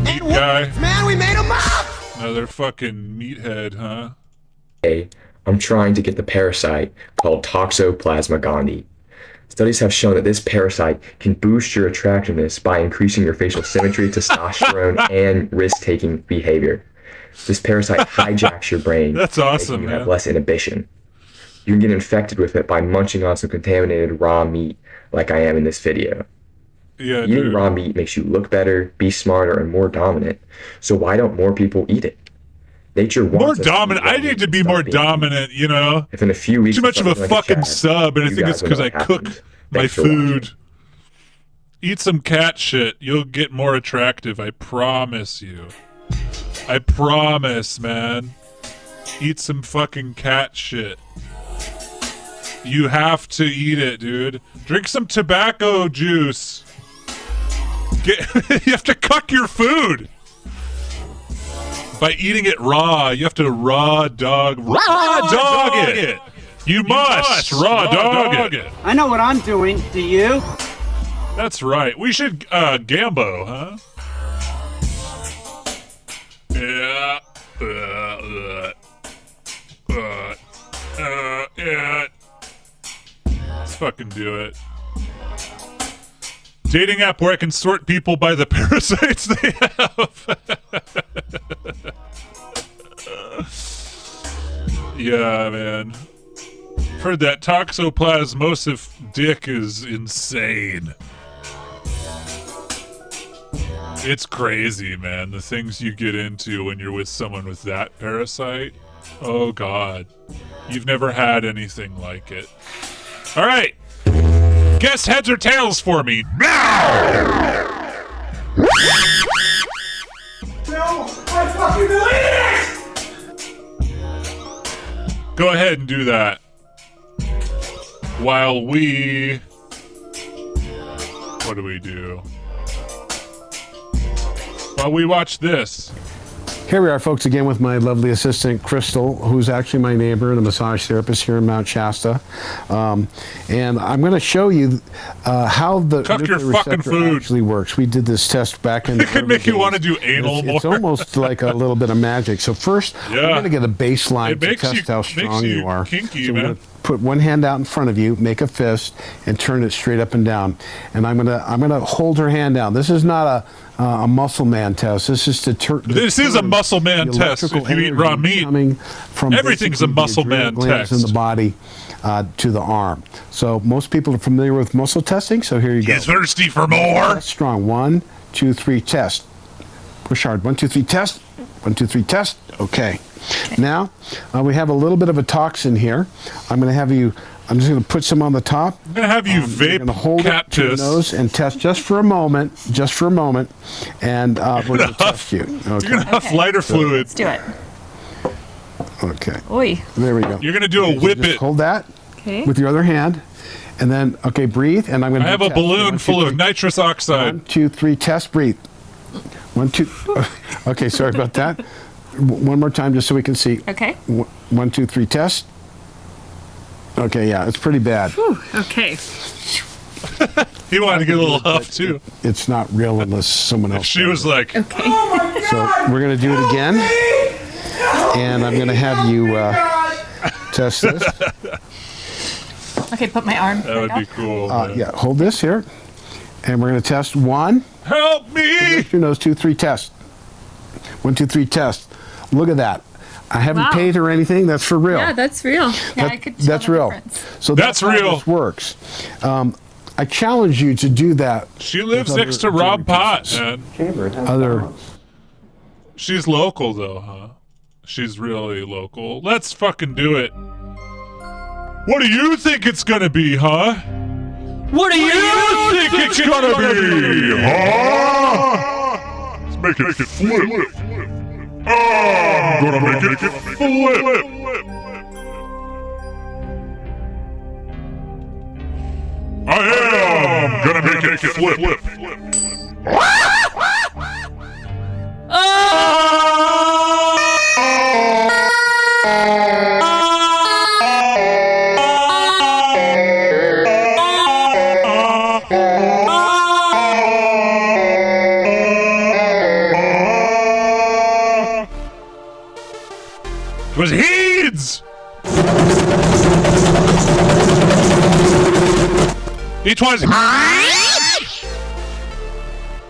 guy. Man, we made him up! Another fucking meathead, huh? Hey, I'm trying to get the parasite called Toxoplasma gondii. Studies have shown that this parasite can boost your attractiveness by increasing your facial symmetry, testosterone, and risk-taking behavior. This parasite hijacks your brain. That's awesome, making you man. have less inhibition. You can get infected with it by munching on some contaminated raw meat like I am in this video. Yeah, Eating dude. raw meat makes you look better, be smarter, and more dominant. So why don't more people eat it? Nature wants More us to dominant. eat raw I need meat to be and more stop being dominant, you know? If in a few weeks Too much of a something like fucking Chad, sub, and I you think it's guys will because I know what cook happened. my Thanks for watching. food. Eat some cat shit. You'll get more attractive. I promise you. I promise, man. Eat some fucking cat shit. You have to eat it, dude. Drink some tobacco juice. You have to cook your food. By eating it raw. You have to raw dog it. You must raw dog it. I know what I'm doing. Do you? That's right. We should Gambo, huh? Yeah. Yeah. Let's fucking do it. Dating app where I can sort people by the parasites they have. Yeah, man. Heard that toxoplasmosis dick is insane. It's crazy, man. The things you get into when you're with someone with that parasite. Oh, God. You've never had anything like it. All right. Guess heads or tails for me now! No, I fucking deleted it! Go ahead and do that. While we... What do we do? While we watch this. Here we are, folks, again with my lovely assistant, Crystal, who's actually my neighbor and a massage therapist here in Mount Shasta. And I'm going to show you how the Cook your nuclear fucking receptor food. actually works. We did this test back in It could make you want to do anal more. It's almost like a little bit of magic. So first, Yeah. we're going to get a baseline It to makes test you- how makes strong you you are. kinky, so we're man. gonna put one hand out in front of you, make a fist, and turn it straight up and down. And I'm gonna hold her hand down. This is not a muscle man test. This is to This is a muscle man test. If you eat raw meat, coming from everything's a basically the muscle adrenal man glands test. in the body to the arm. So most people are familiar with muscle testing. So here you go. You thirsty for more? That's strong. 1, 2, 3, test. Push hard. 1, 2, 3, test. 1, 2, 3, test. Okay. Now we have a little bit of a toxin here. I'm just going to put some on the top. I'm going to have you You're vape going to hold cat it to your piss. nose and test just for a moment, and we're going to test you. Okay. You're going to have lighter fluid. Let's do it. Okay. Oi. There we go. You're going to do a Okay, so whip just it. Hold that Okay. with your other hand, and then breathe. And I'm going to. I have a balloon full of nitrous oxide. 1, 2, 3, test. Breathe. 1, 2. Okay, sorry about that. One more time, just so we can see. Okay. 1, 2, 3, test. Okay, yeah, it's pretty bad. Whew, okay. He wanted to get a little huff too. It's not real unless someone else. She was like, Okay. So we're going to do it again, and I'm going to have you test this. Okay, put my arm. that would be cool. Yeah, hold this here, and we're going to test 1. Help me! Your nose. 2, 3, test. 1, 2, 3, test. Look at that. I haven't Wow. paid her anything. That's for real. Yeah, that's real. Yeah, I could tell That's the real. difference. So That's how real. this works. I challenge you to do that. She lives with next to other Rob Pot, pieces. man. Other. She's local though, huh? She's really local. Let's fucking do it. What do you think it's gonna be, huh? What do you think it's gonna be, huh? Let's make it flip. I'm gonna make it flip. I am gonna make it flip. It was Heeds! It was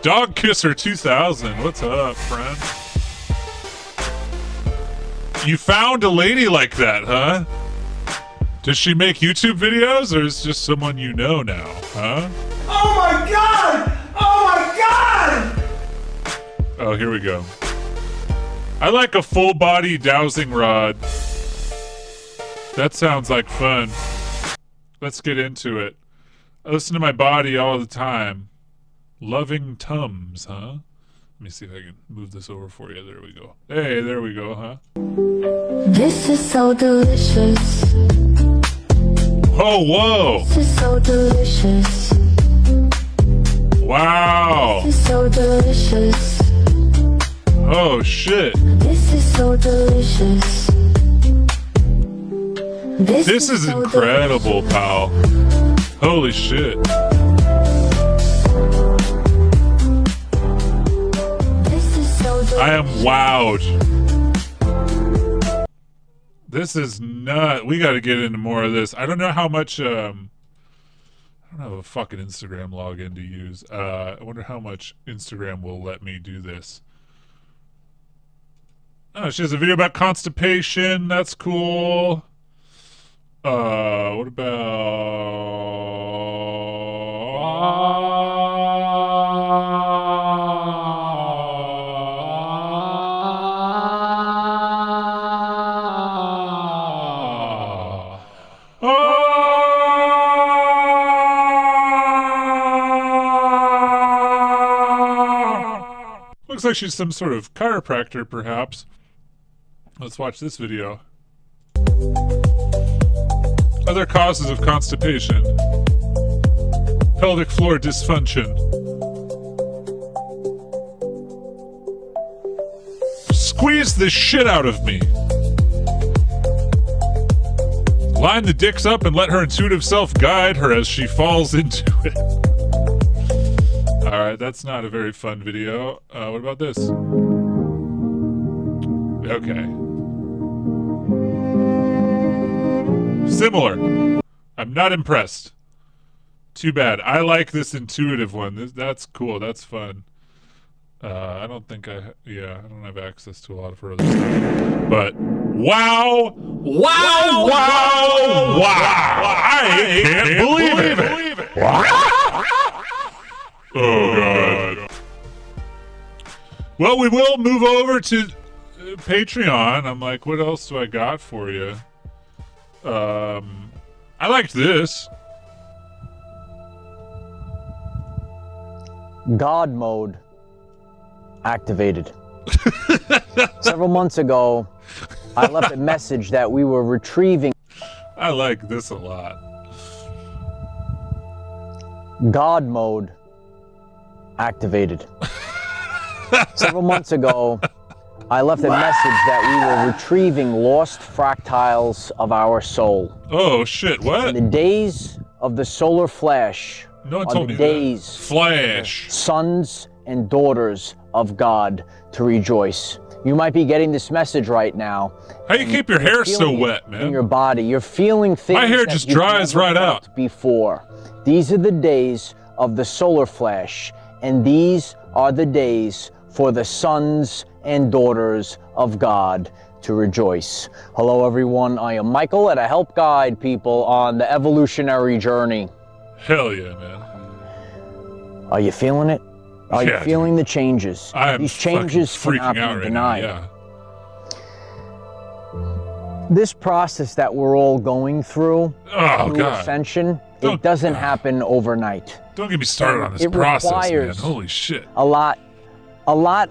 Dog Kisser 2000. What's up, friend? You found a lady like that, huh? Does she make YouTube videos, or is it just someone you know now, huh? Oh my god! Oh my god! Oh, here we go. I like a full body dowsing rod. That sounds like fun. Let's get into it. I listen to my body all the time. Loving Tums, huh? Let me see if I can move this over for you. There we go. Hey, there we go, huh? This is so delicious. Oh, whoa! This is so delicious. Wow! This is so delicious. Oh, shit. This is so delicious. This is so incredible, pal. Holy shit. This is so delicious. I am wowed. This is nut. We got to get into more of this. I don't know how much. I don't have a fucking Instagram login to use. I wonder how much Instagram will let me do this. Oh, she has a video about constipation. That's cool. What Looks like she's some sort of chiropractor, perhaps. Let's watch this video. Other causes of constipation. Pelvic floor dysfunction. Squeeze the shit out of me. Line the dicks up and let her intuitive self guide her as she falls into it. Alright, that's not a very fun video. What about this? Okay. Similar. I'm not impressed. Too bad. I like this intuitive one. That's cool. That's fun. I don't think I don't have access to a lot of her other stuff. But wow! Wow! Wow! Wow! I can't believe it! Oh god. Well, we will move over to Patreon. I'm like, what else do I got for you? I liked this. God mode activated. Several months ago, I left a message that we were retrieving. I like this a lot. God mode activated. Several months ago, I left a message that we were retrieving lost fractals of our soul. Oh shit, what? In the days of the solar flash, no one are told the me days that. Flash. Sons and daughters of God to rejoice. You might be getting this message right now. How you keep your hair so wet, man? In your body, you're feeling things. My hair that just you've dries never right felt out. Before. These are the days of the solar flash, and these are the days for the sons and daughters of God to rejoice. Hello everyone, I am Michael, and I help guide people on the evolutionary journey. Hell yeah, man. Are you feeling it? Are you feeling the changes? These changes cannot be denied. This process that we're all going through, ascension, it doesn't happen overnight. Don't get me started on this process, man. Holy shit. A lot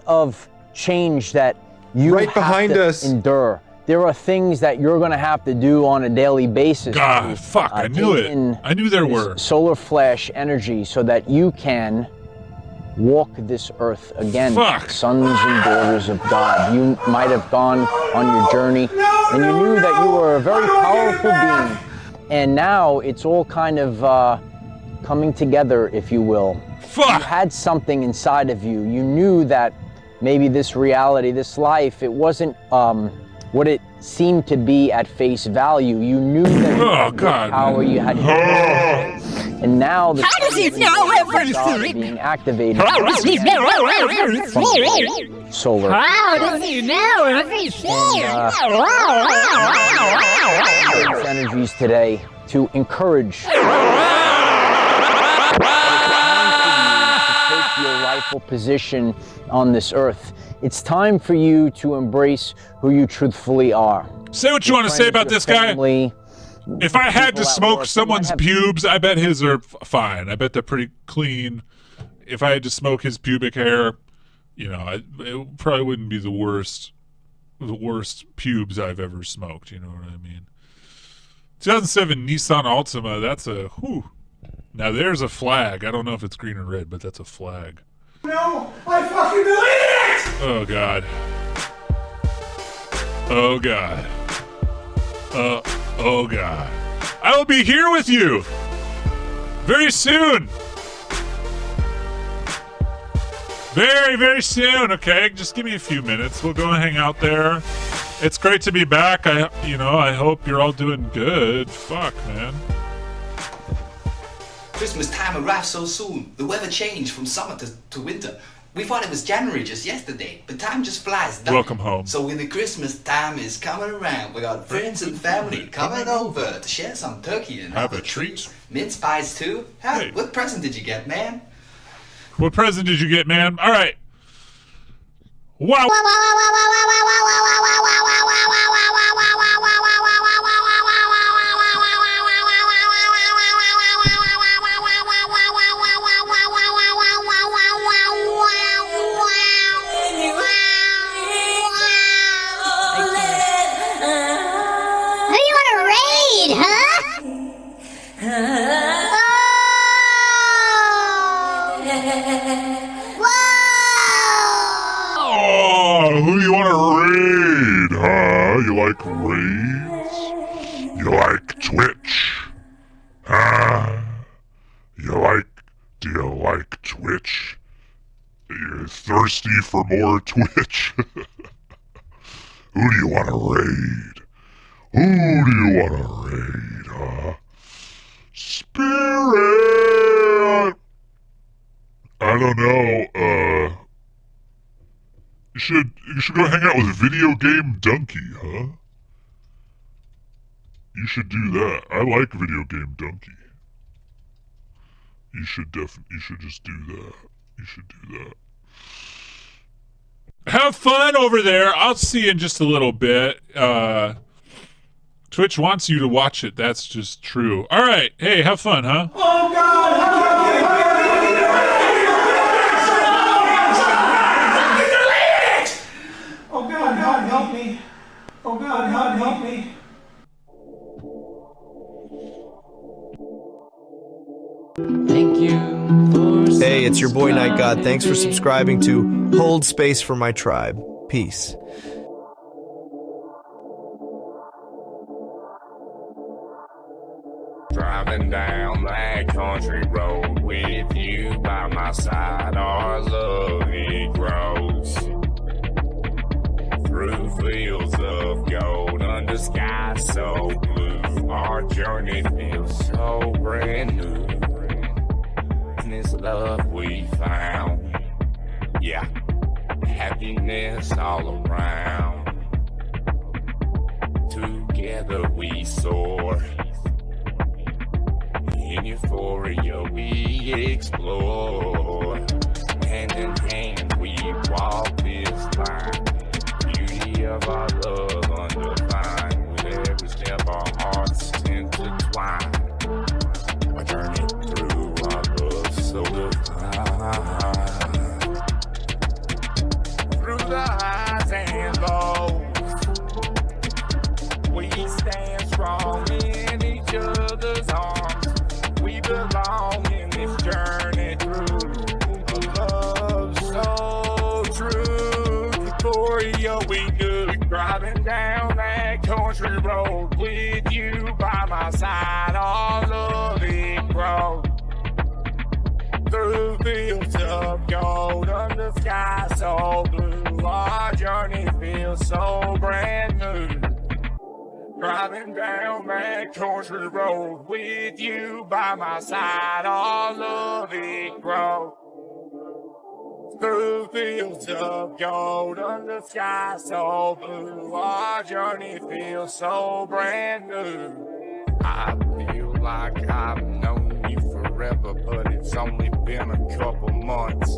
of change that you Right have behind to us. endure. There are things that you're going to have to do on a daily basis. God, fuck, I knew it. I knew there were. Solar flash energy so that you can walk this earth again. Fuck. Sons and daughters of God. You might have gone on your journey and you knew that you were a very powerful being. And now it's all kind of coming together, if you will. Fuck. You had something inside of you. You knew that maybe this reality, this life, it wasn't what it seemed to be at face value. You knew that you had power, you had and now the How does he know everything? being activated. How does he know everything? solar. Wow, does he know? Does he share? Energies today to encourage your rightful position on this earth. It's time for you to embrace who you truthfully are. Say what you want to say about this guy. If I had to smoke someone's pubes, I bet his are fine. I bet they're pretty clean. If I had to smoke his pubic hair, you know, it probably wouldn't be the worst pubes I've ever smoked. You know what I mean? 2007 Nissan Altima. That's a whew. Now there's a flag. I don't know if it's green or red, but that's a flag. No, I fucking deleted it! Oh God. Oh God. Oh God. I will be here with you very soon. Very, very soon. Okay, just give me a few minutes. We'll go and hang out there. It's great to be back. I hope you're all doing good. Fuck, man. Christmas time arrived so soon. The weather changed from summer to winter. We thought it was January just yesterday, but time just flies. Welcome home. So when the Christmas time is coming around, we got friends and family coming over to share some turkey and have a treat. Mince pies too. What present did you get, man? What present did you get, man? All right. Wow. Who do you want to raid, huh? You like raids? You like Twitch? Huh? Do you like Twitch? You're thirsty for more Twitch? Who do you want to raid? Who do you want to raid, huh? Spirit! I don't know, You should go hang out with Video Game Donkey, huh? You should do that. I like Video Game Donkey. You should just do that. You should do that. Have fun over there. I'll see you in just a little bit. Twitch wants you to watch it. That's just true. All right. Hey, have fun, huh? Oh God! Oh God, help me. Oh God, help me. Thank you. Hey, it's your boy Night God. Thanks for subscribing to Hold Space for My Tribe. Peace. Driving down that country road with you by my side, our love it grows. Through fields of gold, under skies so blue, our journey feels so brand new. And this love we found, yeah, happiness all around. Together we soar, in euphoria we explore. Hand in hand we walk this line. Beauty of our love undefined. With every step our hearts intertwine. A journey through our love so divine. Through the highs and lows, we stand strong in each other's arms. We belong in this journey through a love so true. Euphoria we knew, driving down that country road with you by my side, all of it grows. Through fields of gold, under sky so blue, our journey feels so brand new. Driving down that country road with you by my side, all of it grows. Through fields of gold, under sky so blue, our journey feels so brand new. I feel like I've known you forever, but it's only been a couple months.